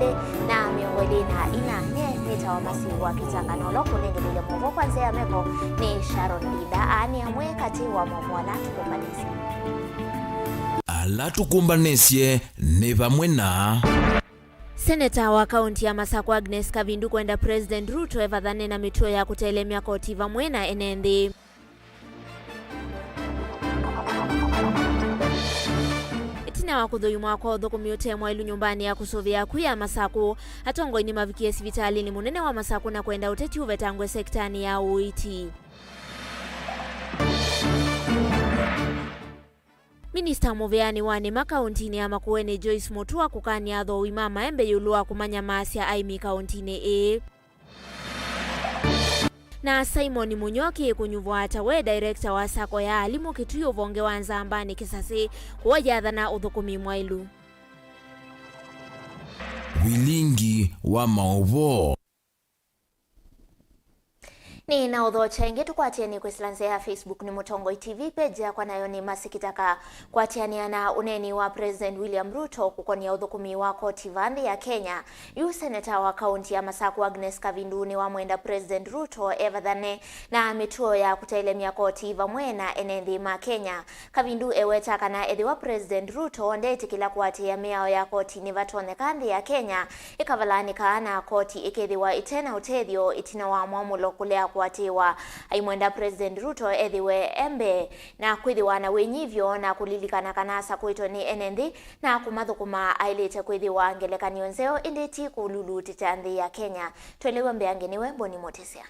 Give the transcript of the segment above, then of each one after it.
na miongoni na ina neta wa masiu wa KITAKA na loko nengelele Mauvoo kwanza ya meko ni Sharon Linda ani amwe kati wa Mauvoo alatukumbanisye. Alatukumbanisye ni bamwe na Seneta wa kaunti ya Masako Agnes Kavindu kwenda President Ruto evadhane na mituo ya kutelemia koti bamwe na enendi. Itina wakudhoyumwa kwa udhukumi yote mwa ilu nyumbani ya kusovia kuya Masako hatongo ini mavikie sivitali ni munene wa Masako na kwenda uteti uvetangwe sektani ya uiti. Minister Muveani wane makauntini ya Makueni Joyce Mutua kukani adho wimama embe yulua kumanya maasya aimi kauntini e. Na Simon Munyoki kunyuvwa atawe director wa sako ya alimu kituyo vonge wanza ambani kisasi kuwajadha na udhukumi mwailu. Vilingi wa Mauvoo Ni na udho chaingi tukwatiani kwisilanze ya Facebook ni Mutongo TV page ya kwa nayo ni masikitaka kwatiani na uneni wa President William Ruto kukonia udhukumi wa koti vandi ya Kenya. Yu seneta wa kaunti ya Masako Agnes Kavindu ni wa mwenda President Ruto evadhane na mituo ya kutailemia koti vamwena enendi ma Kenya. Kavindu eweta kana edhi wa President Ruto ndeti kila kuati ya miao ya koti ni vatone kandi ya Kenya ikavalani kaana koti ikedhi wa itena utedhio itina wa mwamulo kulea kuatiwa aimwenda President Ruto edhiwe embe na kwithiwa na wenyivyo na kulilikana kanasa kuito ni enendi na kumathukuma ailete kwithiwa ngelekanio nzeo indeti kululu titanthi ya Kenya. Twelewe mbeangeniwe Boni Motesia.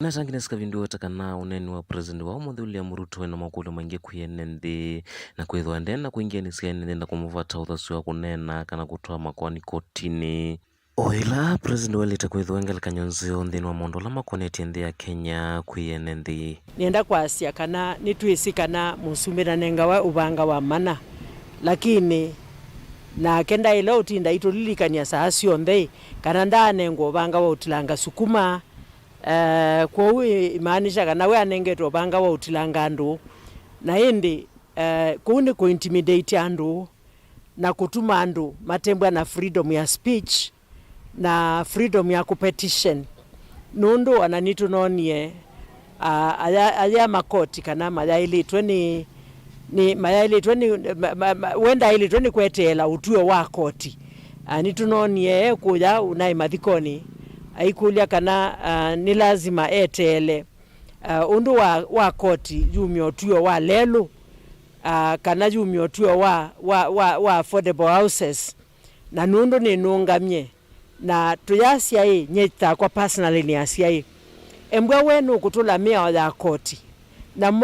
Na Agnes Kavindu watakana uneni wa President wa William Ruto na makulu mange kuyenendi na kwithwa ndena kuingia nisiene na kumuvata uthasiwa kunena kana kutoa makwani kotini. Oila President walita kwithwa ngelekanio nzeo nthini wa mondola makoneti nthi ya Kenya kuyenendi. Nienda kwa asia kana nituisikana musumira nenga wa ubanga wa mana. Lakini na kenda ila utinda itulilikania saasio nthi kana ndane ngo ubanga wa utilanga sukuma kwa uwe imaanisha kana we anengetwa ubanga wa utilanga andu na hindi kuuni kuintimidate andu na kutuma andu matembwa na freedom ya speech na freedom ya kupetition nundu ananitu nonie aya makoti kana mayailitwe ni mayailitwe ni wenda ilitwe ni kwetela utuo wa koti anitu nonie kuya unai mathikoni aikulia kana ni lazima etele undu wa koti yumio tuo wa lelu kana yumio tuo wa affordable houses na nundu ni nungamye na tuyasia nyeta kwa personally ni asia embwa wenu kutula miao ya koti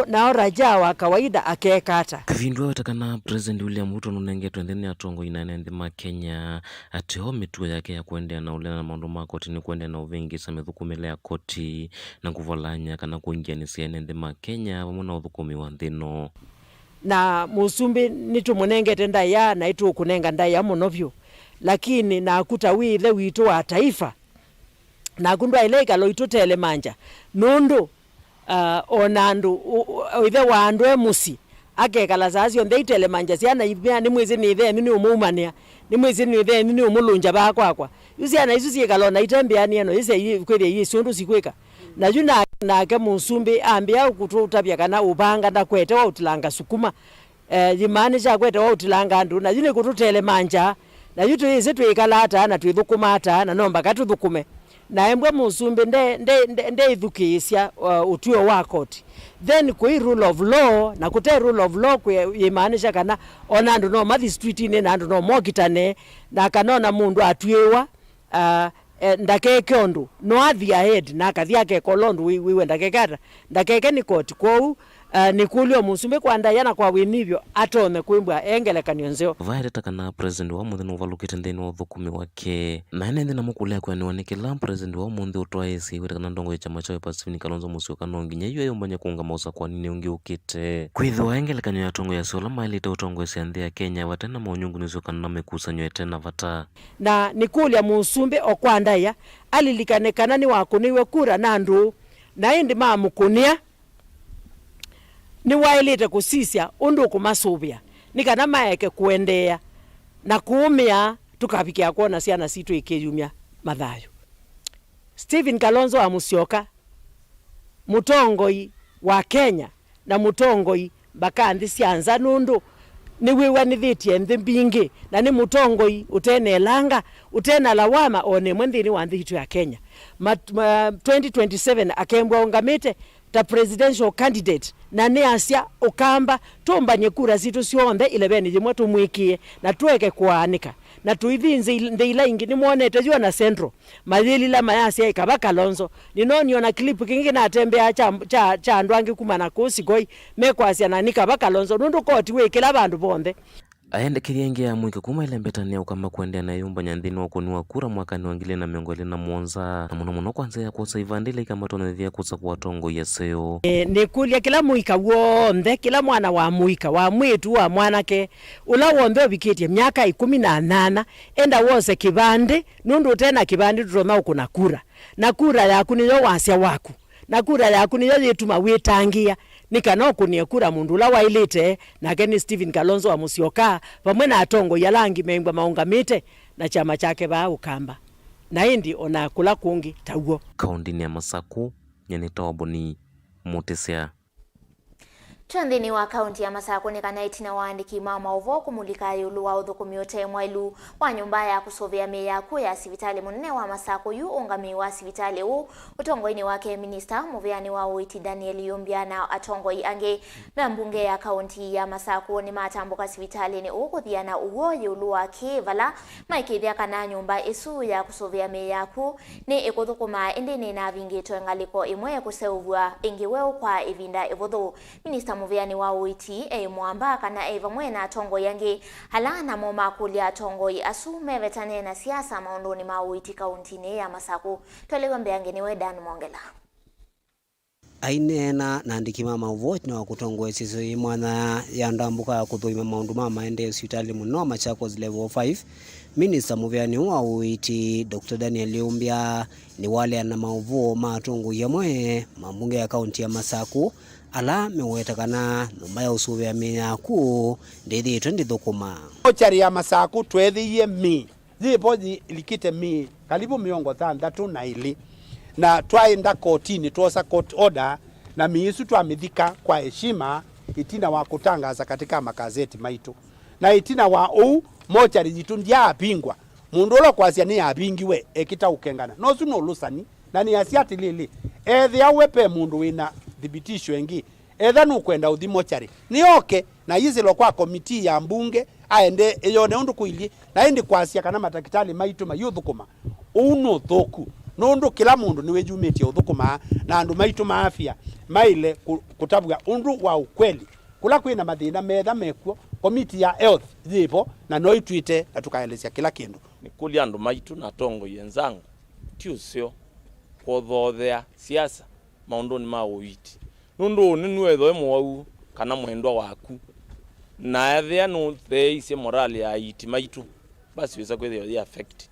na oraja wa kawaida akekata. Kavindu watakana President William Ruto nunengetwe nthini atongo inanendi ma Kenya ateo mituo yake ya kuendea na ulena na maundu ma koti ni kuendea na uvingi sa mithukumile ya koti na kuvolanya kana kuingia nisiene nthi ma Kenya wamuna uthukumi wa nthino. Na musumbi nitu munengete ndaya na itu kunenga ndaya munovyo lakini na akuta withe witu wa taifa na kundwa ileka lo itutele manja nundu onandu withe wa andu emusi akekala sasio ndeitele manja siana ibya ni mwezi ni ithe ni umumania ni mwezi ni ithe ni umulunja bakwakwa yusiana isu sikalona itembeani eno ise kweli yisundu sikweka na yuna nake musumbi ambia kututabya kana ubanga ndakwete wa utilanga sukuma yimaanisha kwete wa utilanga andu na yune kututele manja na yutu hizi tuikalata na tuithukumata na nomba katuthukume na embwa musumbi nde ithukisya utuo wa koti then kui rule of law na kute rule of law yimaanisha kana ona andu no mathi street ine na andu no mokitane na kanona mundu atuewa ndakeke ondu no athi ahead na kathia ke kolondu wiwe ndakekata ndakeke ni koti kwou nikulio musumbi kwanda yana kwa winivyo atone kuimbwa engelekanio nzeo vaireta kana President wa muthini uvalukite nthini wa uthukumi wake na ene na mukulea kwa niwanekela President wa muthi utwa esi wita kana ndongo ya chama cha Pacific Kalonzo Musyoka nonginya iyo yombanya kuunga mausa kwa nini ungi ukite kwithwa engelekanio ya tongo ya sola mailita utongo ya nthi ya Kenya watena maunyungu nizoka na mekusanyo etena vata na nikulia musumbi okwanda ya alilikanekana ni wakuniwe kura na andu na indi mamukunia ni wailite kusisya undu kumasubia ni kana maeke kuendea na kuumia tukapikia kuona ciana citu ikiyumia mathayo. Stephen Kalonzo wa Musyoka mutongoi wa Kenya na mutongoi bakanthi cianza nundu ni wiwanithitie nthi mbingi na ni mutongoi utene langa utena lawama one mwendini wa nthi ya Kenya. 2027 akembwa ungamite ta presidential candidate na ni asia ukamba tumbanye kura zitu cionthe 11 jimwe tumwikie na tuweke kuanika na tuithinze ndeila ingi ni muonete jua na Central mathilila mayasi ikaba Kalonzo ninonio na clip kingi na tembea cha andu angi kumana kusigoi mekwasia na nikaba Kalonzo nundu koti wekela bandu bonthe ayendekeria ingi ya mwike kuma ilembetania ukama kuendea na yumba nyanthini wa kuniwa kura mwakani wa 2017 na muno kwanza ya kusa ivandile ikamatona kusa kuwatongo ya seo ni kulia kila muika wonthe kila mwana wa muika wa mwitu wa mwanake ula wonthe obikitie miaka 18 enda wose kibande nundu tena kibande tutona ukuna kura na kura yaku niyo wasia waku na kura yaku niyo yituma witangia nikano kunie kura mundu la wailite na Ken Stephen Kalonzo wa Musyoka pamwe na atongo ya langi membwa maungamite na chama chake ba ukamba na indi ona kula kungi tawo kaundini ya Masaku nyenetoboni mutesea Twandini wa kaunti ya Masaku ni kana itina waandiki Mauvoo kumulika yulu wa uthukumi yote mwailu wa nyumba ya kusovea meya kuu ya sivitali munene wa Masaku yu ungami wa sivitali u utongoini wake minister muveani wa uiti Daniel Yumbia na atongoi ange mbunge ya kaunti ya Masaku ni matambuka sivitali ni ukuthiana uwo yulu wa kivala maikithia kana nyumba isu ya kusovea meya kuu ni ikuthukuma indini na vingito ngaliko imwe kuseuvwa ingiweu kwa ivinda ivuthu minister muveani wa uiti mwamba kana vamwe na atongo yangi halana moma kulia atongoi asume vetane na siasa maondoni ma uiti kauntini ya Masaku tolewa mbeange niwe Dan Mongela ainena na andiki Mauvoo na kutongoa sisi mwana ya ndambuka ya kuthoima maundu mama ende hospitali muno Machakos level 5 minister muveani wa uiti Dr. Daniel Yumbia ni wale na Mauvoo matongo yamwe mambunge ya kaunti ya Masaku ala mewetakana nyumba ya usuvea meya kuu ndithi twendi thukuma mochari ya Masaku twethiie mi zipo likite mi karibu miongo 3 na ili na twaenda kotini twosa court order na miisu twamithika kwa heshima itina wa kutangaza katika makazeti maitu na itina wa mochari jitu ndia apingwa mundu ulo kwasia ni apingiwe ekita ukengana no suno lusani na ni asiati lili ethia wepe mundu wina thibitisho engi etha nukwenda uthi mochari ni oke na yizilo kwa komiti ya mbunge aende eyone undu kuili na indi kwasia kana matakitali maitu mayuthukuma uno thoku nundu kila mundu niwe jumetie uthukuma na andu maitu maafia maile kutabwa undu wa ukweli kula kwina mathina metha mekuo komiti ya health zipo na no itwite na tukaelezea kila kindu ni kulia andu maitu na tongo yenzangu tiusio kuthothea siasa maundoni ma uiti nundu ninuetho mwau kana mwendwa waku na ethia no theise morali ya iti maitu basi weza kwethio ya affect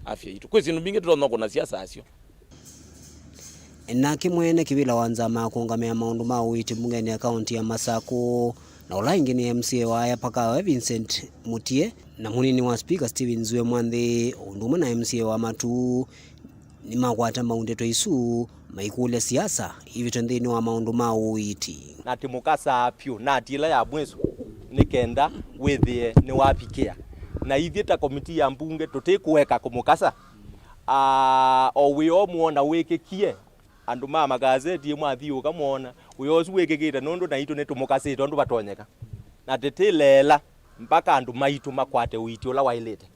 afya itu kwezi nubinge turono kuna siasa asio na kimwene kibila wanzama kuungamia maundu ma uiti mbungeni ya kaunti ya Masaku na ula ingi ni MCA wa Pakawe Vincent Mutie na munini wa speaker Steven Zue Mwanthi unduma na MCA wa Matu ni magwata maundeto isu maikule siasa hivi twendeni wa maundu ma uiti na timukasa apyo na tila ya mweso nikenda withie ni wapikia na hivi ta komiti ya mbunge tutikuweka kumukasa o wio muona wekekie andu ma magazeti mwathi ukamwona uyo wekekita nundu na itu netumukasite ndu batonyeka na tetilela mpaka andu maitu makwate uiti ula wailete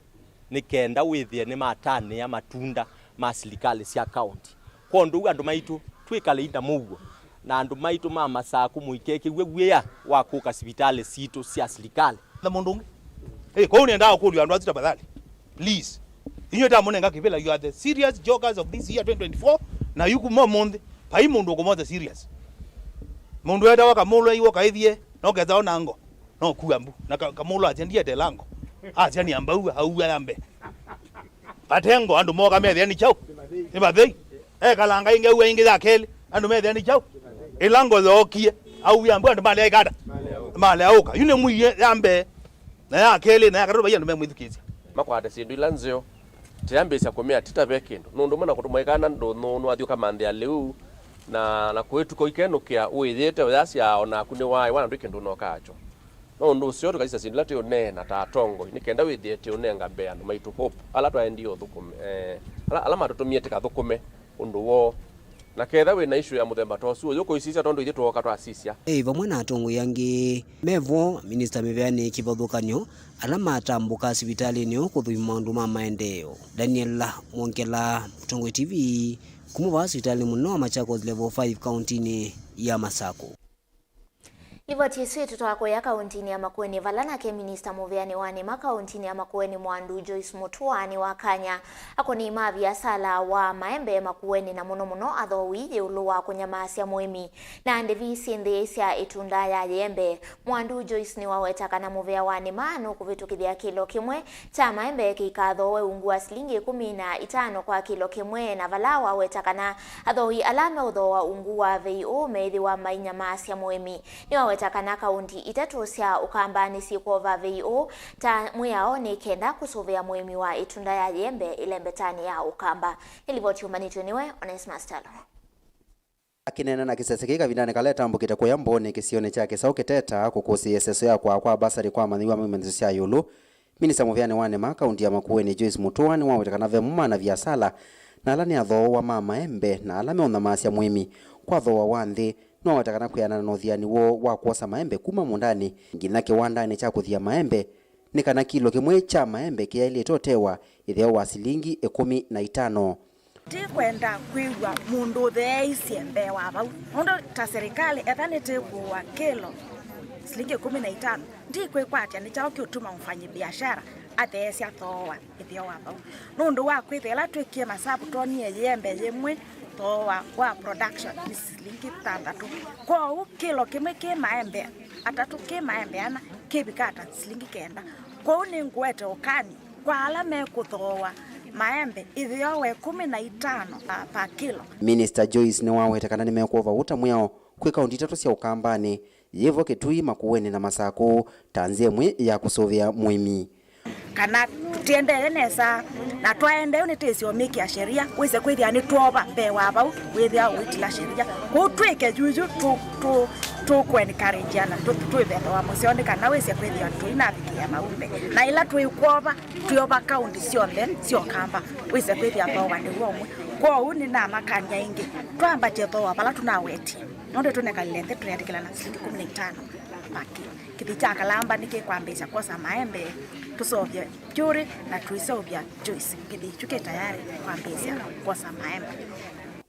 nikenda withie ni matane ya matunda ma serikali cia county kondu andu maitu twikale inda Mauvoo na andu maitu ma Masaku muikeke wewea wa kuka hospitali situ cia serikali na mundu kwa unienda kulia andu azita badali please inyo ta munenga kivela you are the serious jokers of this year 2024 na yuku mo monde pai mundu komoza serious mundu enda wakamulo iwo kaithie no ketha onango no kuambu na kamulo atendie de lango atiani ambau au yambe patengo andu moga methia ni chau ni bathei kalanga inge uwe inge za kele andu methia ni chau ilango zokie au yambu andu male aikada male auka yune muye yambe na ya kele na ya karuru bayandu memwithukizia makwate sindu ila nzio tiambisa kumia titabe kindu nundu muna kutumwekana ndu athio kamande aliu na kwetu ko ikenukia withite uyasia ona kuni wai wana ndu kindu no kacho no ndu cio tukaisa sindu lati one na tatongo nikenda withite unenga bea ndu maitu hope ala twaendio thukume ala matutumie tika thukume undu wo na ketha we na issue ya muthemba tosu yuko isisia tondu ithe twoka twasisia vamwe na atongo yangi Mauvoo minister miveani kivothukanyo ala matambuka sivitalini kuthima maundu ma maendeleo. Daniel Mwongela, Mutongo TV, kumuva sivitali muno Machakos level 5 countini ya Masako. Ivo tiswi tutwako ya kauntini ya Makueni Vilingi minister muveani wani makauntini ya Makueni Mwandu Joyce Mutuani wa Kanya akoni mavya sala wa maembe Makueni na muno athowi uluwa kunyamasya muimi na ndevisi ndeesya itunda ya yembe. Mwandu Joyce ni wawetaka na muvea wani manu kuvitukithia kilo kimwe cha maembe kikathowe ungua silingi 15 kwa kilo kimwe na valawa wetaka na athowi alame uthowa ungua veiu meithi wa mainyamasya muimi ni wetakana kaunti itatu cia ukambani sikova VO ta muyao ni kenda kusuvia muimi wa itunda ya yembe ilembetani ya ukamba. Ilivoti umanitwe niwe Onesmus Talo. Akinena na kisese kika vindane kaleta mbukite kwa mbone kisione chake sauke teta kukusi SSO ya kwa basari kwa mandiwa mwimenzi ya yulu. Minisa muviane wane kaunti ya Makueni Joyce Mutuani wawetakana vemuma na viasala na alani atho wa mama embe na alame onamasi ya muimi kwa atho wa wandhi no watakana kuyana na uthiani wo wa kuosa maembe kuma mundani ngina kiwandani cha kuthia maembe ni kana kilo kimwe cha maembe kia ile totewa itheo wa silingi 15. Tikwenda kwigwa mundu theisi embe wa bau mundu ta serikali ethanite kuwa kilo silingi 15 ndikwe kwatia ni chao kiutuma mfanyi biashara athesia thoa itheo wa bau nundu wa kwithela twikie masabu tonie yembe yemwe toa wa production ni silingi 6 kwa kilo kimwe ke maembe atatu ke maembe ana kebikata silingi 9 kwa ni ngwete ukani kwa alame kuthoa maembe ithiowe 15 pa kilo. Minister Joyce ni wawetakana nimekuova utamwao kwi kaunti itatu cia ukambani yevo Kitui Makueni na Masako tanzie mwe ya kusovia muimi kana tiendele nesa na twaende unitesio miki ya sheria wise kwithia ni twoba bewa bau withia witila sheria kutwike juju tu encourage ana twibetha wa musione kana wise kwithia tuinabikia maumbe na ila twikwoba twoba county cionthe cio kamba wise kwithia bawa ni womwe kwa uni na makanya ingi twamba jetho wa bala tunaweti nonde tunekalete tuyandikila na 15 maki kiticha kalamba nikikwambisha kosa maembe tusovya juri na tuisovya Joyce kidichuke tayari kwambisha kosa maembe.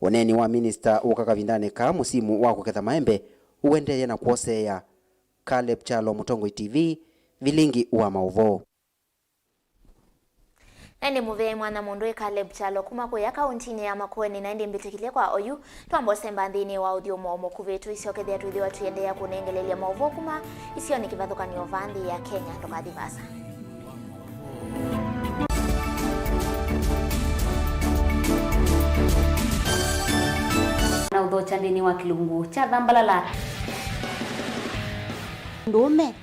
Oneni wa minister ukakavindane ka musimu wa kuketha maembe uendeye na kuoseya. Caleb Chalo, Mutongo TV, Vilingi wa Mauvoo. Nende muvei mwana mundu Caleb Chalo kuma kwa kauntini ya Makueni na ndi mbitikilia kwa oyu tuambo sembandhini wa audio momo kuvetu isiokethia tuithiwa tuendea kunengelelia Mauvoo kuma isio ni kivathukanio vandi ya Kenya toka Divasa. Na udhocha ndini wa kilungu cha Dhambalala ndume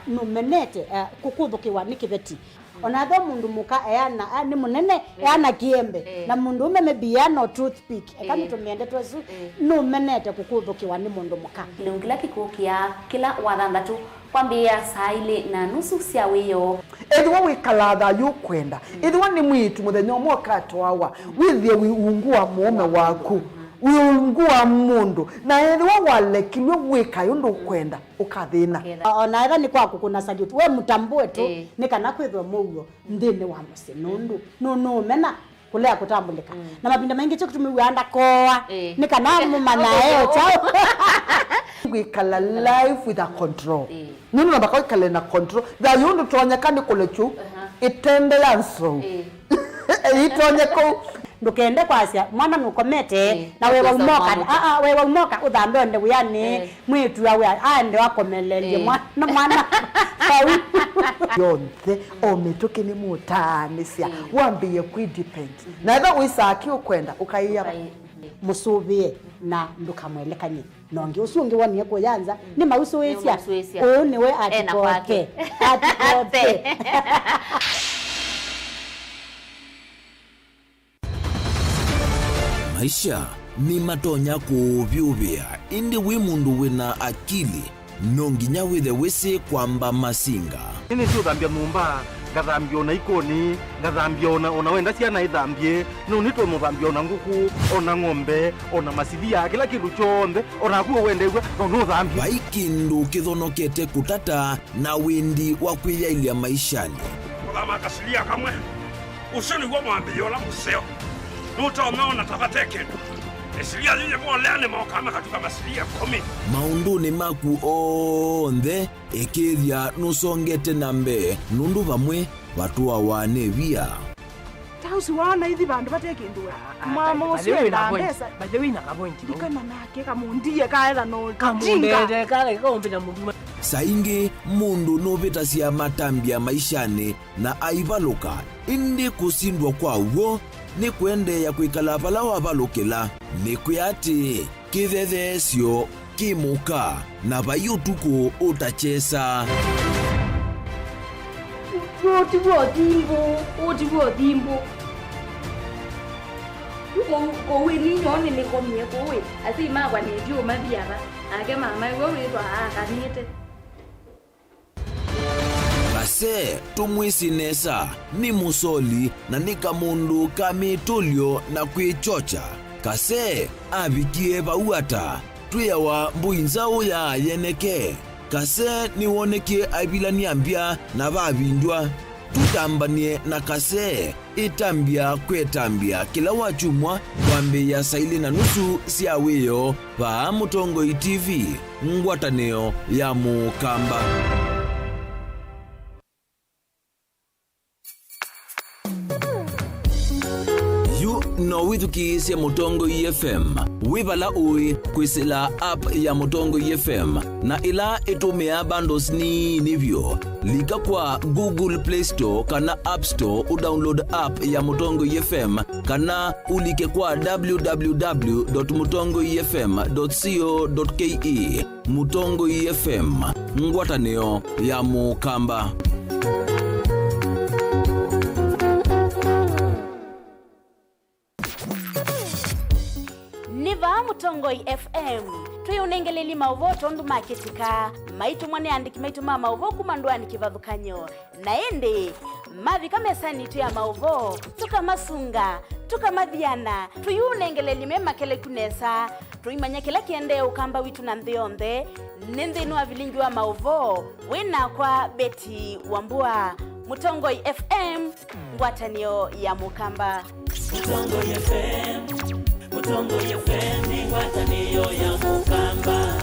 numenete kukuthukiwa ni kiveti onatho mundu muka eana ni munene eana kiembe na mundu ume biano toothpick kama tumiende twesu numenete kukuthukiwa ni mundu muka nungila kikukia kila wathanthatu kwambia saa 2:30 cia wiyo ethwa wikalatha yukwenda ethwa ni mwitu muthenya mwoka twawa withie wiungua mume waku wiungua mundu na ethwa walekilwe wika yundu kwenda ukathina ona etha ni kwaku kuna salute we mutambue tu ni kana kwithwa mugo ndini wa musi nundu no mena kulea kutambulika na mapinda mengi cyo kutumiwa anda koa ni kana mumana eo chao wikala life with a control nini nabaka wikala na control da yundu tuonyekani kulechu itende yanso itonyeko ndukende kwasia mwana nukomete na wewe umoka wewe umoka uthambe onde wiyani mwitu awe ande wakomelelie mwana yonthe omituke ni mutanisia wambie kudepend na eva wisaki ukwenda ukaiya musubie na ndukamwelekanye nongi usungi wanie kuyanza ni mausuisia mausuisia. o niwe atikote atikote maisha ni matonya kuvyuvia indi wi mundu wina akili nonginya withe wisi kwamba masinga ini sio thambia numba ngathambia ona ikoni ngathambia ona wenda ciana ithambie no nitwe muthambia ona nguku ona ng'ombe ona masithia kila kindu chonthe ona kuo wende igwa no thambia vai kindu kithonokete kutata na windi wa kwiyailia maishani kama kasilia kamwe usoni gwa mwambio la museo nutaona tabate kindu esilia yeye mwaleane maokama katika masilia 10 maunduni maku onthe ikithia nusongete nambe nundu vamwe vatua wane via tausi wana hithi bandu batekindua mama usio na pesa baje wina ka point dikana nake kamundie kaela no kamundete kale kombe na mundu saingi mundu novitasia matambia maishani na aivaluka indi kusindwa kwauo ni kuendeya kwikala vala wavalukila ni kuyati kithethesyo kimuka na vayutuku utachesa utivuo thimbo kowe ninyone nikomie kowe asi magwa nedio mathiava ake mama iwe witwa akanite kase tumwisinesa ni musoli na ni kamundu kamitulyo na kwichocha kase avikie vauata twiyawa mbuinzau ya yeneke kase niwonekie avilania mbya na vavindwa tutambanie na kase itambia kwetambia kila wachumwa kwambiya saili na nusu siawiyo va Mutongoi TV ngwatanio ya mukamba. No withukisya Mutongoi FM wivala ui kwisila app ya Mutongoi FM na ila itumia bundles ni nivyo lika kwa Google Play Store kana App Store udownload app ya Mutongoi FM kana ulike kwa www.mutongoifm.co.ke. Mutongoi FM ngwatanio ya mukamba. Niva Mutongoi FM tuyunengeleli Mauvoo tondu maketika maitu mwane andiki maitu Mauvoo kumandwani kivadhukanyo naende mavi kamesani tu ya Mauvoo tukamasunga tukamadhiana tuyunengeleli mema kele kunesa tuimanya kila kiende ukamba witu na nthionde nendenu wa Vilingi wa Mauvoo wina kwa Beti Wambua. Mutongoi FM ngwatanio ya mukamba. Mutongoi FM Mutongoi FM ni ngwatanio ya mukamba.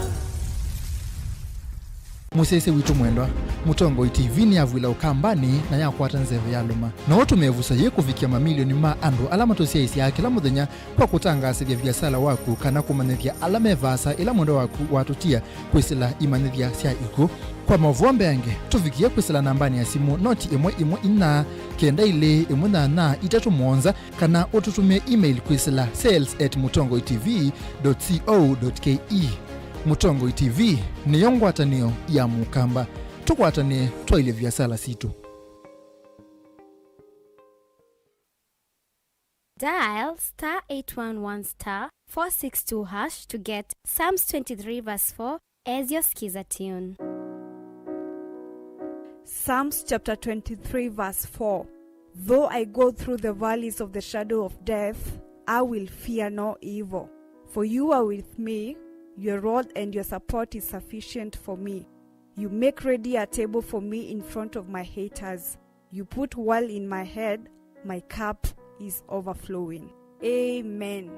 Musese witu mwendwa Mutongoi TV ni avwila ukambani na yakwata nzeve ya luma na watu mevusa ye kufikia mamilioni ma andu alama tosia isi ya kila muthenya kwa kutangasa vya biasala waku kana kumanethia alama evasa ila mwendo waku watutia kwisila imanethia sia iku kwa Mauvoo yange tufikia kwisila nambani ya simu noti imwe ina kenda ile imwe na itatu mwonza kana ututumie email kwisila sales@mutongoitv.co.ke. Mutongoi TV ni yongwatanio ya mukamba tukwatane twaile vyasala situ. Dial *811*462# to get Psalms 23 verse 4 as your skiza tune. Psalms chapter 23 verse 4. Though I go through the valleys of the shadow of death, I will fear no evil. For you are with me, your rod and your support is sufficient for me. You make ready a table for me in front of my haters. You put oil in my head, my cup is overflowing. Amen.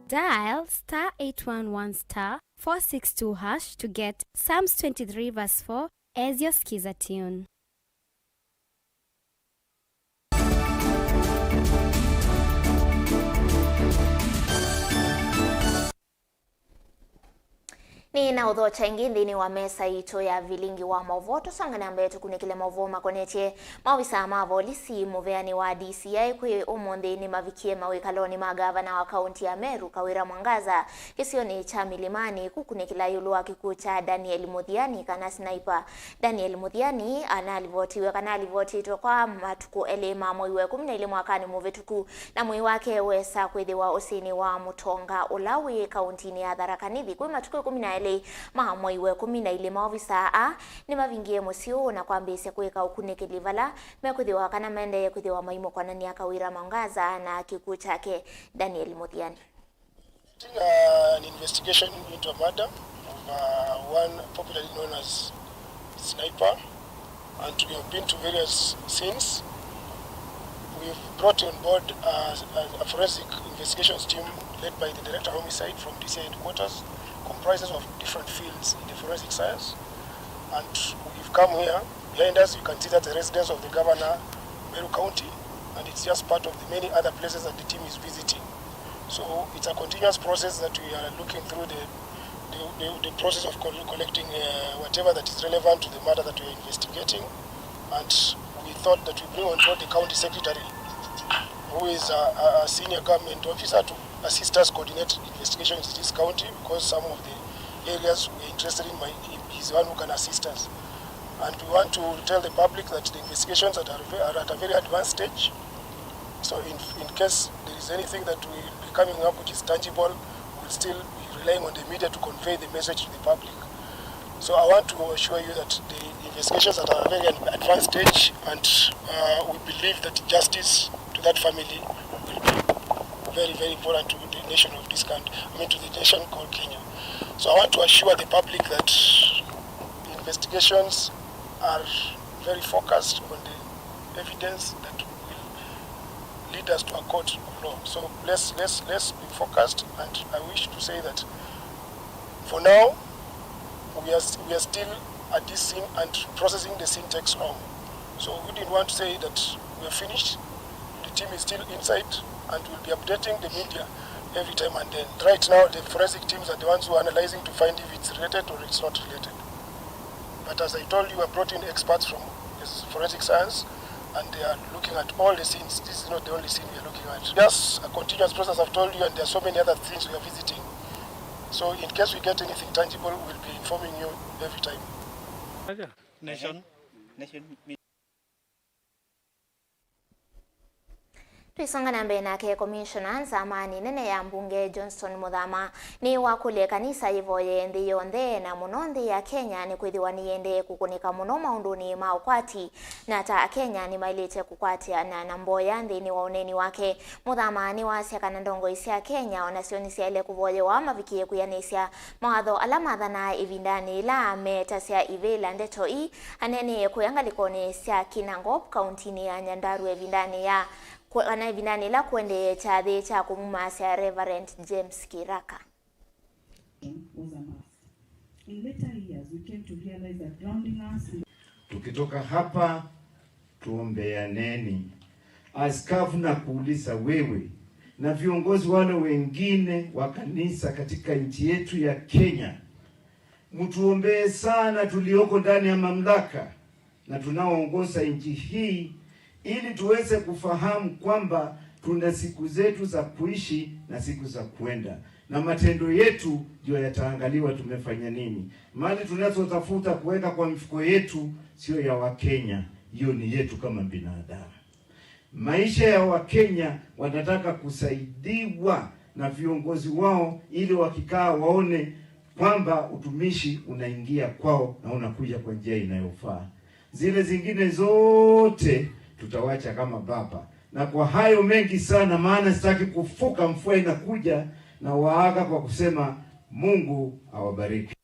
Dial *811*462# to get Psalms 23 verse 4 as your skiza tune. Ni na udho chaingi ndini wa mesa ito ya Vilingi wa Mauvoo tusanga na mbetu kunikile Mauvoo makoneche mawisa mavolisi muveani wa DCI kwe umonde ni mavikie mawikaloni magavana wa kaunti ya Meru Kawira Mwangaza kisioni cha Milimani kukunikila yulu wa kikucha Daniel Mudhiani kana sniper Daniel Mudhiani analivotiwe kana alivotitwa kwa matuku elema moiwe 10 mwakani muvetuku na mwi wake wesa kwithiwa usini wa Mutonga Ulawi kauntini ya Tharaka Nithi kwa matuku 10 maamwaiwe 12 maofisa ni mavingie musio na kwambisia kuweka ukuneke livala mekuthiwa kana mende kuthiwa maimo kwa nani Kawira Mwangaza na kikuu chake Daniel Mudhiani. An investigation into a murder of one popularly known as Sniper, and we have been to various scenes. We've brought on board a forensic investigations team led by the Director of Homicide from DCI headquarters, comprises of different fields in the forensic science, and we've come here. Behind us you can see that the residence of the Governor Meru County, and it's just part of the many other places that the team is visiting. So it's a continuous process that we are looking through the process of collecting whatever that is relevant to the matter that we are investigating, and we thought that we bring on board the County Secretary, who is a senior government officer, to assist us coordinate investigations in this county, because some of the areas we're interested in, he's the one who can assist us. And we want to tell the public that the investigations are at a very advanced stage. So in case there is anything that will be coming up which is tangible, we'll still be relying on the media to convey the message to the public. So I want to assure you that the investigations are at a very advanced stage, and we believe that justice to that family will be very, very important to the nation of this country, to the nation called Kenya. So I want to assure the public that the investigations are very focused on the evidence that will lead us to a court of law. So let's be focused, and I wish to say that for now we are still at this scene, and processing the scene takes long. So we didn't want to say that we are finished. The team is still inside, and we'll be updating the media every time and then. Right now, the forensic teams are the ones who are analyzing to find if it's related or it's not related. But as I told you, I brought in experts from forensic science, and they are looking at all the scenes. This is not the only scene we are looking at. Yes, a continuous process, I've told you, and there are so many other things we are visiting. So in case we get anything tangible, we'll be informing you every time. Nation. Tuisonga na mbele nake Commissioner zamani nene ya mbunge Johnston Muthama ni wakule kanisa ivoye ndi yonde na munondi ya Kenya ni kwithiwa ni yende kukunika muno maunduni maukwati na ta Kenya ni mailete kukwatia na mboya ndi ni wauneni wake. Muthama ni wasya kana ndongo isia Kenya onasioni sia ile kuvoye wa mavikie kuyanisya mawatho alamadha na ivindani la metasya ivela ndeto i anene kuyangalikone sia Kinangop kauntini ya Nyandarua evindani ya ana vinani la kwende chadhe cha kumumasa Reverend James Kiraka. Tukitoka hapa tuombeaneni. Askofu na kuuliza wewe na viongozi wale wengine wa kanisa katika nchi yetu ya Kenya, mtuombee sana tulioko ndani ya mamlaka na tunaoongoza nchi hii, ili tuweze kufahamu kwamba tuna siku zetu za kuishi na siku za kwenda, na matendo yetu ndio yataangaliwa tumefanya nini. Mali tunazotafuta kuweka kwa mifuko yetu sio ya Wakenya, hiyo ni yetu kama binadamu. Maisha ya Wakenya wanataka kusaidiwa na viongozi wao, ili wakikaa waone kwamba utumishi unaingia kwao na unakuja kwa njia inayofaa. Zile zingine zote tutawacha kama baba. Na kwa hayo mengi sana, maana sitaki kufuka, mvua inakuja, na waaga kwa kusema Mungu awabariki.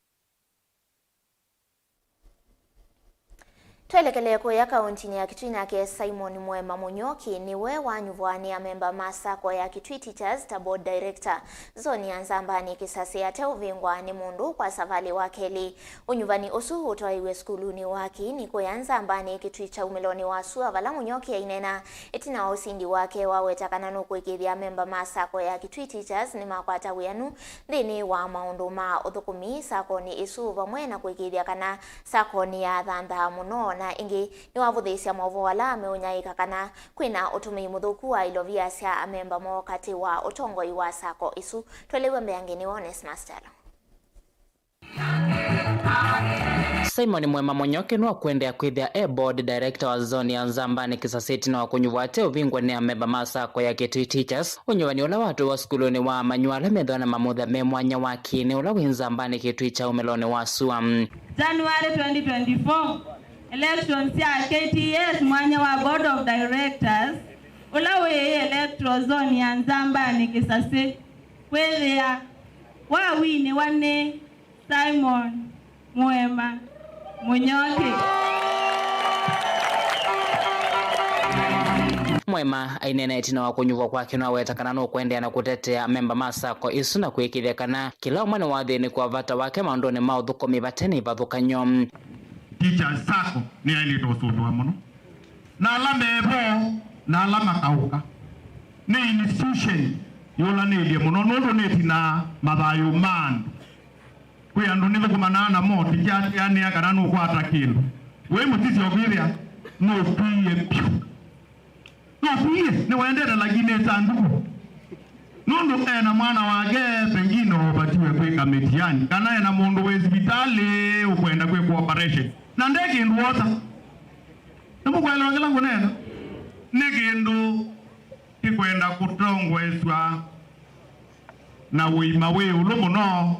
Twelekele kuya kaunti ya Kitui nake Simon Mwema Munyoki niwe wanyuvwani amemba masako ya Kitui Teachers ta board director zoni ya Nzambani kisasi ate uvingwa ni mundu kwa savali wakeli unyuvani osu utwaiwe skuluni waki ni kuya Nzambani Kitui cha umeloni wasu avala Munyoki ya inena itina usindi wake wawetakana nukuikithia memba masako ya Kitui Teachers ni makwata wiyanu dhini wa maundu ma uthukumi sako ni isu vamwe na kuikithia kana sako ni ya thantha muno na ingi ni wavuthisya Mauvoo wala ameunyaika kana kwina utumi muthuku wa ilovia cia amemba mokati wa utongoi wa sako isu twelewe mbeangeni wa Inspirational. Simon Mwema Munyoki no kwendea kwithia board director wa zone ya Nzambani kisaseti na kunyuvate uvingwa ni amemba masako ya Kitui Teachers unyuvani ula watu wa skuluni wa manywala methona mamutha me mwanya wa kini ula wi Nzambani Kitui cha umeloni wa Suam. January 2024 elections ya KTS mwanya wa board of directors ula wi electoral zone ya Nzambani kisaseti kwithia wa wini wane Simon Mwema Munyoki. Mwema aineneti na wakunyuvwa kwake no wetakana no kwendea na kutetea memba masako isu na kuikithia kana kila umane wa thini kwa vata wake maundoni ma uthukumi bateni vathukanyo. Teachers sako ni ailito usundu wa muno na ala mebo na ala makauka ni institution yola nilie muno nundu nitina mathayu mandu kwi andu nithukumanana mo tijati yani akana no kwata kindu we mutisi obiria no tuye piu no tuye ni wendera lakini sanduku nundu ena mwana wake pengine obatiwe kwi kamitiani kana ena mundu we hospitali ukwenda kwi operation na ndege ndu wota namukwela wangelangu nena nikindu kikwenda kutongweswa na wima we ulumuno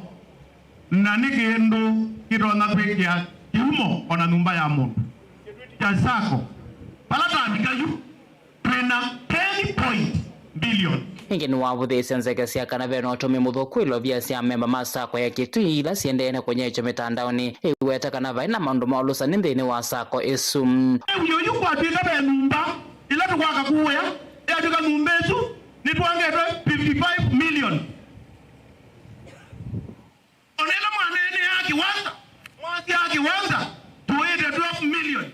na nikindu kirona kwikia kiumo ona nyumba ya mundu jasako palatandika yu twina 10 billion ingi ni wavuthisia nzeke cia kana vena utumi muthuku ilovia cia memba masako ya Kitui ila ciendeene kunyecho mitandaoni iweta kana vaina maundu maulusa ni nthini wa sako isu uyo yukwatwika ve nyumba ila tukwaka kuya yatuka nyumba isu nitwangetwe 55 million onela mwanene yake wanda tuwete 12 million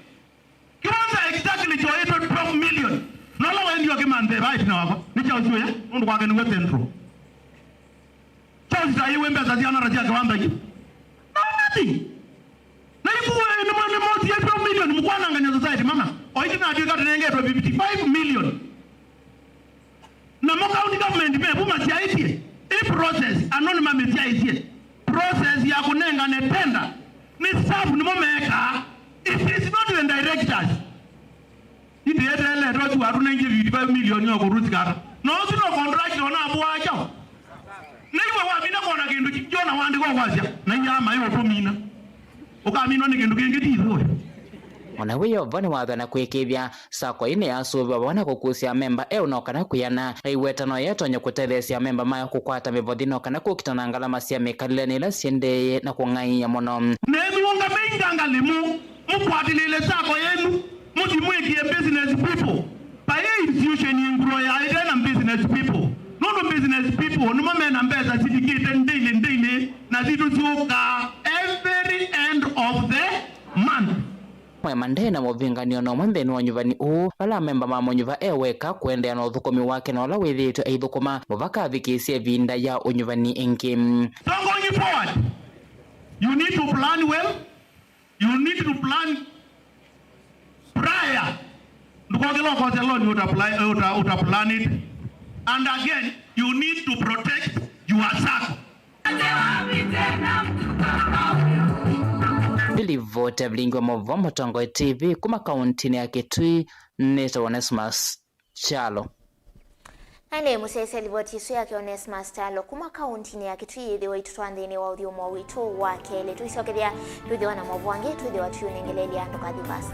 kiwanza exactly tuwete 12 million nola wendi wakimande right na wako nicha usuya undu kwake ni central chozi ta iwe mbeza ziana rajia kawamba yi no nothing na ikuwe ni moti ya 12 million mkwana nganya society mama oiti na atuika tenengetwe 55 million na mo county government me buma siaitie process anonymous mesiaitie process ya kunenga netenda ni staff ni momeka it is not the directors iti etele totu aruna nje 55 million yo kuruzikara no sino contract ona abwacha niwe wabina kona kindu kijona wandi kwa kwasya na nyama yo pomina ukamino ni kindu kingiti izo ona wiyo vani wathana kwikithia sako ine yasuva wana kukusia memba no kana kuyana iwetano yetonye kutethesia memba mayo kukwata mivothino kana kukitana ngalama cia mikalile nila ciendeye na kung'aia muno neziunga meingangalimu mukwatilile sako yenu mutimwikie business people by institution employer idena business people nono business people numamena mbeza sidikite daily na zitu ziuka every end of the month. Mwema ndena muvinganio no mwembeni wa nyuvani wala memba mamo nyuva weka kuendea na uthukumi wake na wala withitwe eithukuma muvaka thikisie vinda ya unyuvani ingi. So going forward, you need to plan well, you need to plan prior. Ndukogelo kwa teloni utaplan it, and again you need to protect your circle. Bilivote Vilingi wa Mauvoo Mutongo TV kuma kaunti ya Kitui neta Onesmus Chalo. Haile musese livoti su yake Onesmus Chalo kuma kaunti ya Kitui thiwa itutwanthini wa uthiomo witu wa kele tuisokethia tuthiwa na Mauvoo ange tuthiwa tuyunengeleli andu kathivasa.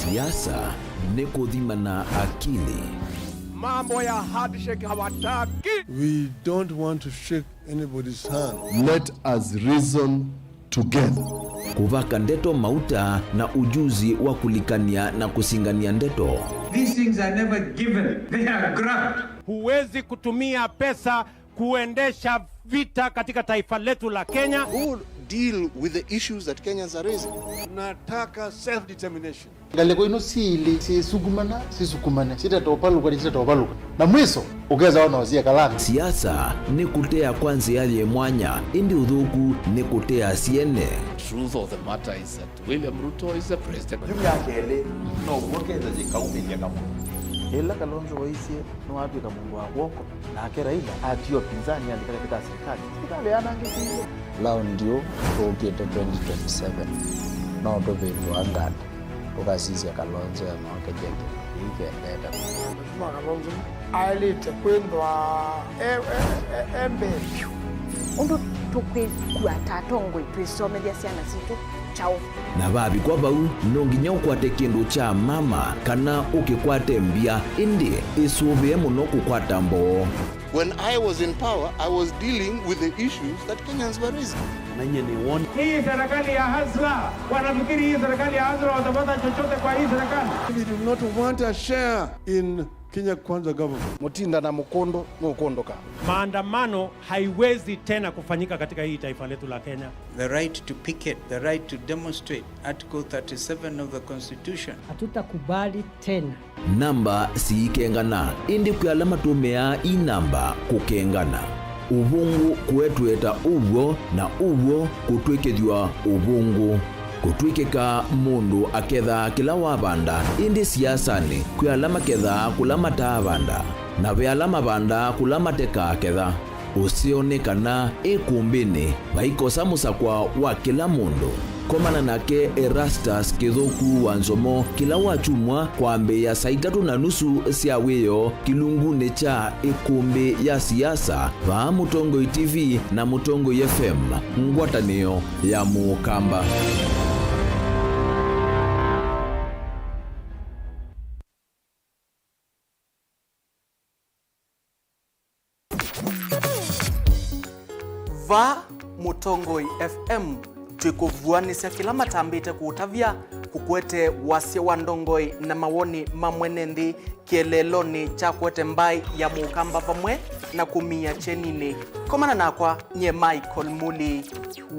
Siasa ni kuthimana akili. mambo ya handshake hawataki. We don't want to shake anybody's hand. Let us reason together. Kuvaka ndeto mauta na ujuzi wa kulikania na kusingania ndeto. These things are never given. They are grabbed. Huwezi kutumia pesa kuendesha vita katika taifa letu la Kenya. Who deal with the issues that Kenyans are raising. Nataka self-determination. Galeko ino sili si sukumane sita topaluka na mwiso ugeza ona wazia kalani. Siasa ni kutea kwanza yale mwanya indi udhuku ni kutea siene. Truth of the matter is that William Ruto is the president. Jumya kele no wokeza jikaumilia kama ila Kalonzo waisie no watu kama Mungu wako na akera ila atio pinzani andika katika serikali anangekile lao ndio tuokiete 2027 no dobetu angana tukasisi ya Kalonzo ya mwakejeke ikendeta Mwa Kalonzo alite kwendwa embe undu tukwe kuatatongo twisomethia ciana citu chao na babi kwa bau nonginya ukwate kindu cha mama kana ukikwate mbia indi isuvie muno kukwata mbo. When I was in power, I was dealing with the issues that Kenyans were raising. Hii serikali ya Hasla, wanafikiri hii serikali ya Hasla watapata chochote kwa hii serikali. We do not want a share in Kenya Kwanza government. Mutinda na Mukondo ka. Maandamano haiwezi tena kufanyika katika hii taifa letu la Kenya. The right to picket, the right to demonstrate, Article 37 of the Constitution. Hatutakubali tena. Namba si kengana indi kuyalama tumea inamba kukengana. Ubungu kuetweta ubwo na ubwo kutwekethwa ubungu. Kutwikeka mundu aketha kila wabanda indi siasani kuyalama ketha kulama tabanda na vyalama banda kulama teka ketha usionekana ikumbini vaikosa musakwa wa kila mundu komana nake Erastus Kithuku Wanzomo kila wachumwa kwambe ya saa 3:30 cia wiyo kilungune cha ikumbi ya siasa va Mutongo TV na Mutongo FM ngwatanio ya Mukamba. Va Mutongo FM twikuvuanisya kila matambite kuutavya kukwete wasya wa ndongoi na mawoni mamwene nthi kieleloni cha kwete mbai ya Mukamba vamwe na kumia chenini komana nakwa nye Michael Muli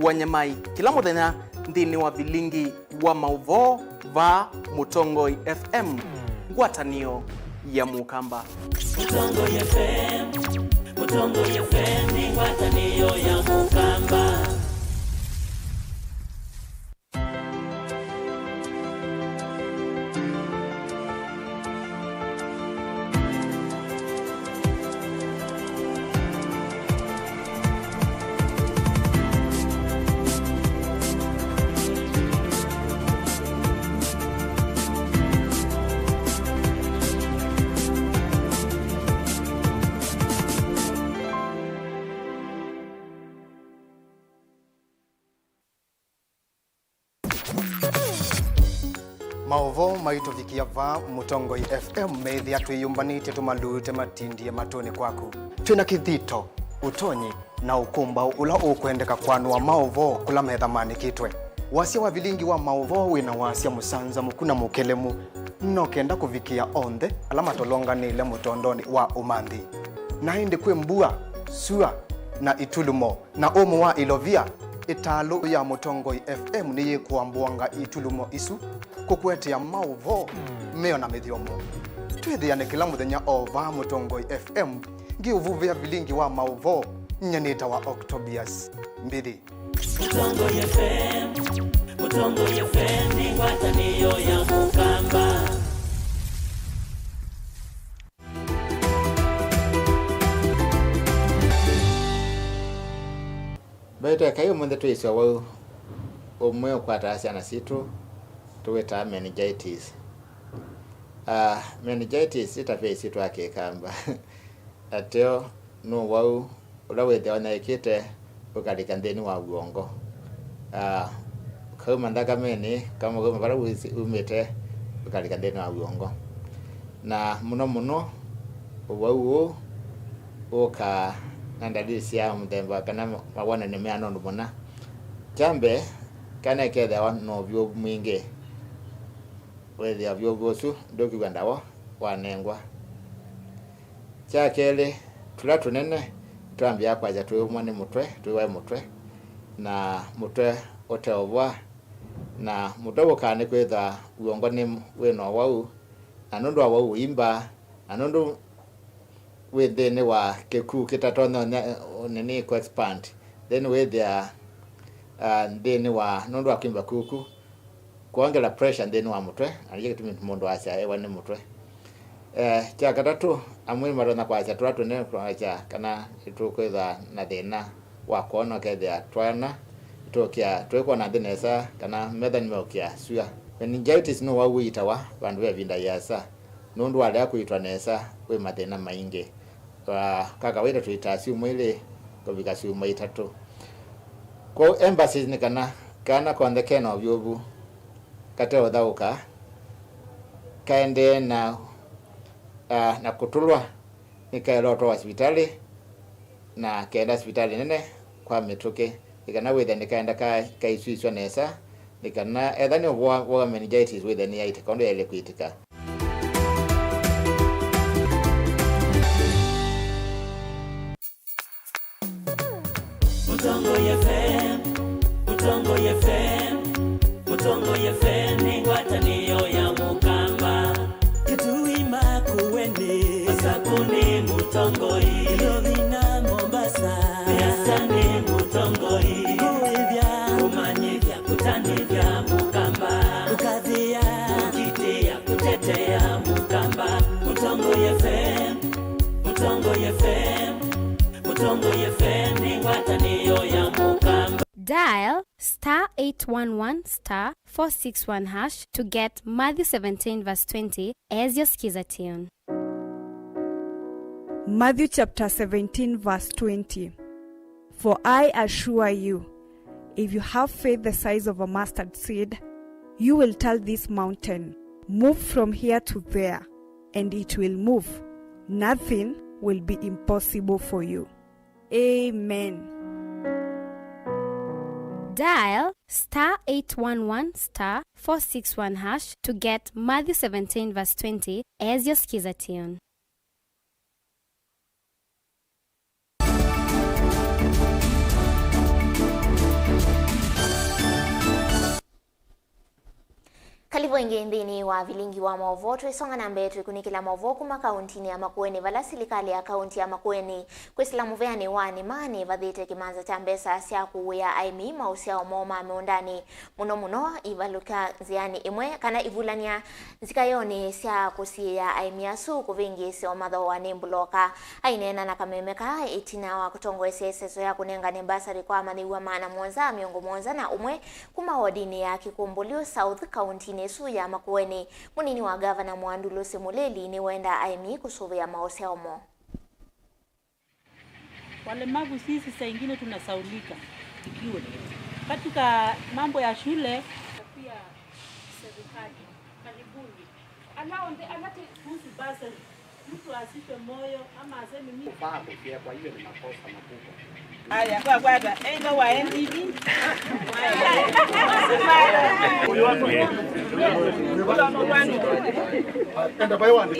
wa Nyamai kila muthenya nthini wa Vilingi wa Mauvoo va Mutongo FM ngwatanio ya Mukamba. Mutongo FM, Mutongo FM ni ngwatanio ya Mukamba. Mauvoo maituvikia va Mutongo FM methi atwiyumbanite tumalute matindie matoni kwaku twina kithito utonyi na ukumba ula ukwendeka kwanua Mauvoo kula metha manikitwe wasya wa Vilingi wa Mauvoo wina wasya musanza mukuna mukelemu nokenda kuvikia onthe ala matolonganile mutondoni wa umanthi na indi kwi mbua sua na itulumo na umu wa ilovia italo ya Mutongo FM ni yikuambuanga itulumo isu kukwetia Mauvoo meo na mithiomo twithiane kila muthenya o va Mutongo FM ngiuvuvia Vilingi wa Mauvoo nyanita wa Octobius mbithi. Mutongo FM, Mutongo FM ni ngwatanio ya Mukamba. Baita kayo mwende tuiswa wau umwe ukwata asiana situ tuweta meningitis. Meningitis itafia isitu ake kamba. Ateo no wau ulawethe wanaikite ukalika nthini wa uongo. Kauma ndakameni kama goma bara umete ukalika nthini wa uongo. Na muno wau oka nandalisi ya mdemba kana mawana ni meano ndumona jambe kana keda wa no byo mwinge wezi ya byo bosu ndoki gwandawo wanengwa chakele tulatu nene twambia kwaja tuwe mwane mutwe tuwe mutwe na mutwe oteobwa na mutobo kane kwetha uongoni weno wau anondo wau imba anondo wethene wa keku kitatona nini ko expand then with their then wa nondo akimba kuku kuongela pressure then wa mutwe alije kitumi mondo acha ewa ne mutwe cha katatu amwe marona kwa acha twatu ne kwa acha kana itukwetha na thina wa kuona ketha twana tokia twekwa na denesa kana metha nimeokia sua meningitis no wawita wa bandu bevinda yasa nundu wale akuitwa nesa we mathina maingi kaka wita tuitasi mwili kobika siuma itatu ko embassies ni kana konde keno byobu kateo dauka kaende na kutulwa nikaelo to hospitali na kaenda hospitali nene kwa mituke ikana wetha nikaenda kaiswiswa nesa nikana ethani wa meningitis wetha ni yaite kondo ele kuitika Mutongo FM ni ngwatanio ya mukamba Kituima kuwene Masakuni Mutongoi Ilovina Mombasa Yasani Mutongoi Kuivya Kumanyivya kutanivya mukamba Ukadhia Ukitia kutetea mukamba Mutongo FM Mutongo FM ni ngwatanio ya mukamba. Dial *811*461# to get Matthew 17 verse 20 as your skiza tune. Matthew chapter 17 verse 20. For I assure you, if you have faith the size of a mustard seed, you will tell this mountain, move from here to there, and it will move. Nothing will be impossible for you. Amen. Dial *811*461# to get Matthew 17 verse 20 as your skiza tune. Kalibu ingindini wa Vilingi wa Mauvoo tuisonga na mbetu ikunikila Mauvoo kuma kauntini ya Makueni vala silikali ya kaunti ya Makueni kwisilamu veani wani mani vadhite kimanza cha mbesa siya kuwea aimi mausia omoma ameundani muno ivaluka ziani imwe kana ivulania zikayoni siya kusiya aimi asu kuvingi siya omadho wa nimbuloka ainena na kamemeka itina wa kutongo eseso ya kunenga nembasari kwa maniwa maana mwonza miongo mwonza na umwe kuma wadini ya Kikumbulio South County nesu ya Makueni munini wa gavana Mwandulo Simuleli ni wenda aimi kusuvia maosea omo. Walemavu sisi saa ingine tunasaulika ikiwe katika mambo ya shule pia serikali karibuni anate kuhusu basi mtu asife moyo ama aseme mimi kwa hiyo ni makosa makubwa. Haya kwa endo wa NTV enda by one.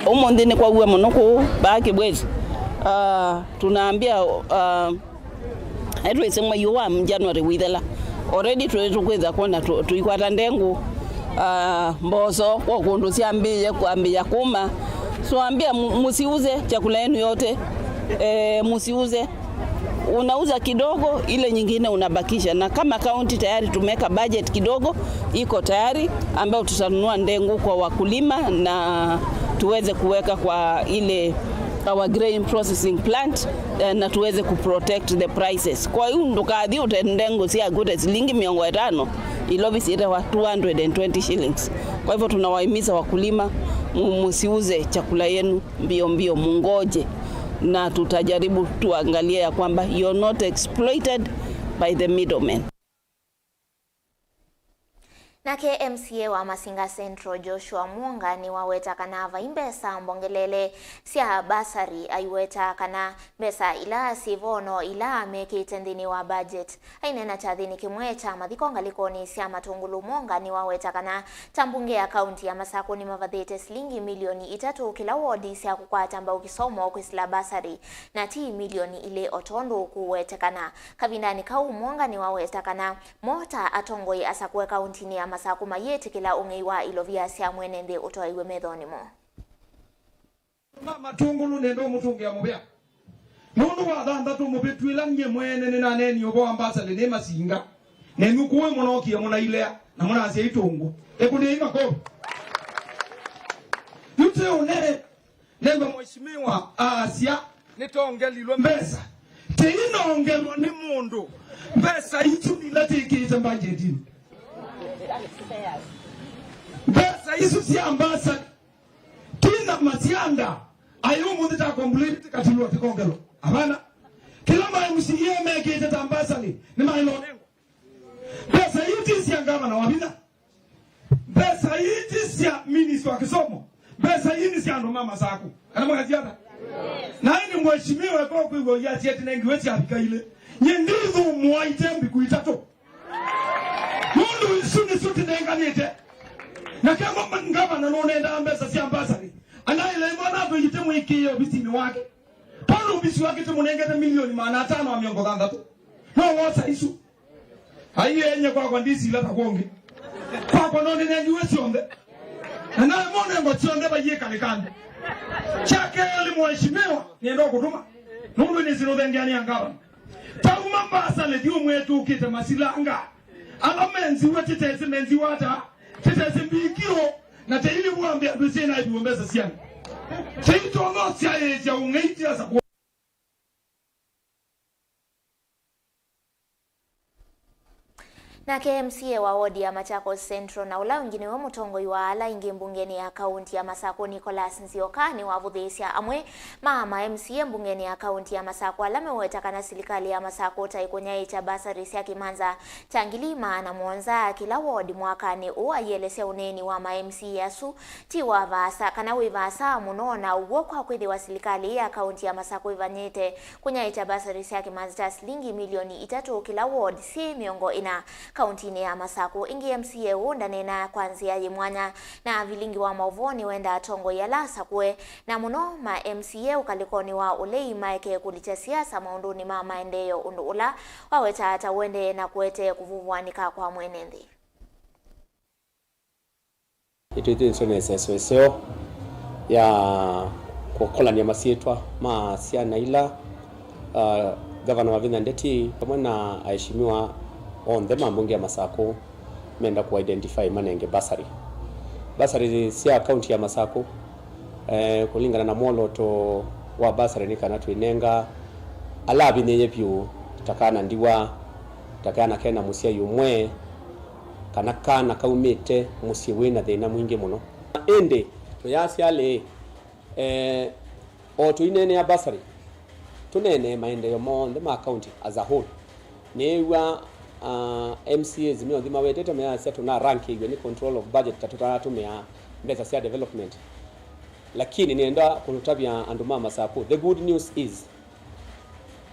Umondeni kwa uwe monoko baki bwezi tunaambia edwe semwa yuwa January withela already tuweza kuona tuikwata ndengu mbozo kwa kundu siambie kuambia kuma so ambia musiuze chakula yenu yote musiuze, unauza kidogo, ile nyingine unabakisha. Na kama county tayari tumeka budget kidogo iko tayari ambayo tutanunua ndengu kwa wakulima na tuweze kuweka kwa ile our grain processing plant na tuweze kuprotect the prices. Kwa hiyo ndokadhi utendengo si agute shilingi 500 ilobisi ita wa 220 shillings. Kwa hivyo tunawahimiza wakulima musiuze chakula yenu mbio mungoje, na tutajaribu tuangalie ya kwamba you're not exploited by the middlemen. Nake MCA wa Masinga Central Joshua Mwonga ni waweta kana vaimbesa mbongelele sia basari aiweta kana besa ila sivono ila meke itendini wa budget. Ainena chathini kimwecha mathikonga likoni sia matungulu Mwonga ni waweta kana tambunge ya kaunti ya Masako ni mavathete shilingi milioni 3 kila wodi sia kukwata mbao kisomo kwisila basari na ti milioni ile otondo kuweta kana kavindani kau Mwonga ni waweta kana mota atongoi asakwe kaunti ni ya Masako mayeti kila ungeiwa ilovia sia mwenende utoiwe methoni mo. Mama tungulu nendo mutungi ya mubia. Nundu wa dhanda tu mubitwila nye mwene ni naneni obo ambasale ne Masinga. Nenu kuwe monoki ya muna ilea na muna asia itungu. Eku ni inga ko. Yute unere nengo mheshimiwa asia nitonge lilwe mbesa. Te inongelwa ni mundu. Mbesa itu nilati ikiita mbanjetini. Besa isu si ambasa tina masianda ayumu ndita complete katilu tikongelo abana kila mara msiye meke tata ambasa ni mailonengo besa yiti si angama na wabina besa yiti si minister wa kisomo besa yini si ando mama saku kana mwaziata na ini mheshimiwa kwa kuigo ya tieti na ngiweti abika ile nyendizo mwaite kuitato mundu isuni suti nenganite na kama ngaba na nonenda ambesa si ambasari anaile mbona tuyite mwikiyo bisimi wake pano bisi wake tumunengeta milioni maana 5 wa miongo tandatu no wasa isu aiye enye kwa ndisi la takonge kwa none nengiwe sionde na naye mone ngo sionde baye kalikande chake ali mheshimiwa niendo kutuma mundu ni zino dengiani angaba tauma mbasa le dio mwetu kite masilanga alamenzi wetete menzi wata tete mbikiro na teili muambia dusena ibuombeza siana teito no sia ya ungeiti asa na KMCA wa wodi ya Machakos Central na ula wengine wa mutongoi wa ala ingi mbungeni ya kaunti ya Masako Nicholas Nziokani wa vuthesia amwe mama MCA mbungeni ya kaunti ya Masako alame wetaka na serikali ya Masako taikonya cha basari sia kimanza changilima na muonza kila wodi mwakani uayelesea uneni wa MCA asu tiwa vasa kana wivasa munona uwo kwa kwethi wa serikali ya kaunti ya Masako ivanyete kunya cha basari sia kimanza shilingi milioni 3 kila wodi si miongo ina kaunti ya Masako ingi MCA unda nena kwanzia yimwanya na Vilingi wa Mauvoo ni wenda atongo ya lasa kwe na muno ma MCA ukalikoni wa ulei maeke kulicha siasa maunduni ma maendeyo undu ula waweta hata wende na kuete kuvuvuanika kwa mwenendi. Ito nsone SSO ya kukola ni masietwa ma siana ila Governor wa Vinandeti pamoja na aheshimiwa on the mambunge ya Masako menda ku identify manenge basari si account ya Masako kulingana na moloto wa basari ni kana twinenga alabi nenye pyu takana ndiwa takana kena musia yumwe kana kaumete musia wena thina mwingi muno ende to yasiale o tuinene ya basari tunene maendeleo mo the account as a whole newa MCA zimeo dhima wetete mea setu na ranking ni control of budget tatutatu mea mbeza siya development lakini nienda kunutabia anduma Masako. The good news is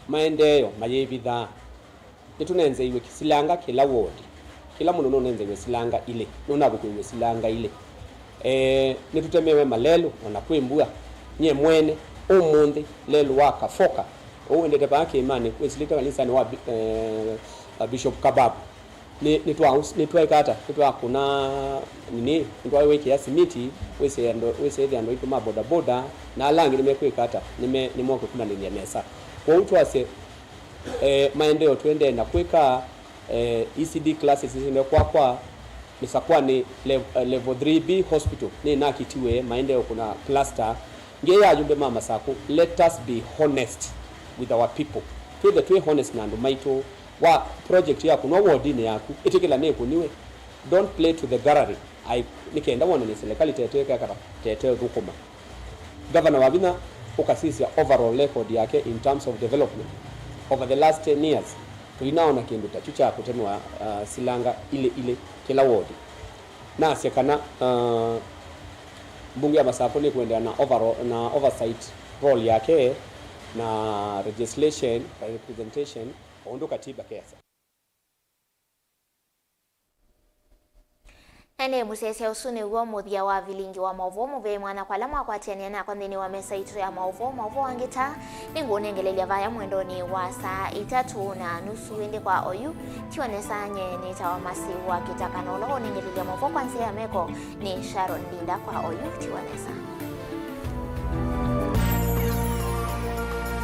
maendeyo mayebitha nitunenze iwe kisilanga kila ward kila muno nonenze iwe silanga ile nonabuku iwe silanga ile nitutemewe malelo onakwembua nye mwene umundi lelo waka foka uwendete pake imani kwesilika kanisa ni wa Bishop Kababu ni twaikata kuna nini ndwa weki ya simiti wese ando ito maboda boda na alangi nimekwikata nimwako kuna nini ya mesa kwa utwase maendeleo twende na kweka ECD classes zile kwa misakwa ni level 3B hospital ni nakitiwe maendeleo kuna cluster ngeya ajumbe mama Masako. Let us be honest with our people to the honest na ndo maito wa project yako no wodini yako itikila neko niwe don't play to the gallery nikaenda wana ni serikali teteka kata teteo dukuma governor wabina ukasisi overall record yake in terms of development over the last 10 years tuinaona kindu tachucha kutenwa silanga ile kila wodi na sekana bunge ya Masaponi kuendea na oversight role yake na legislation by representation ondo katiba kesa. Ene musese usuni uo muthia wa Vilingi wa Mauvoo muve mwana kwa lama kwa tiania na kondini wa mesa itu ya Mauvoo wangita ningu unengelelia vaya mwendoni wa saa 3:30 indi kwa oyu tionesa nye nita wa masi wa KITAKA nolo unengelelia Mauvoo kwa nsia ya meko ni Sharon Linda kwa oyu tionesa.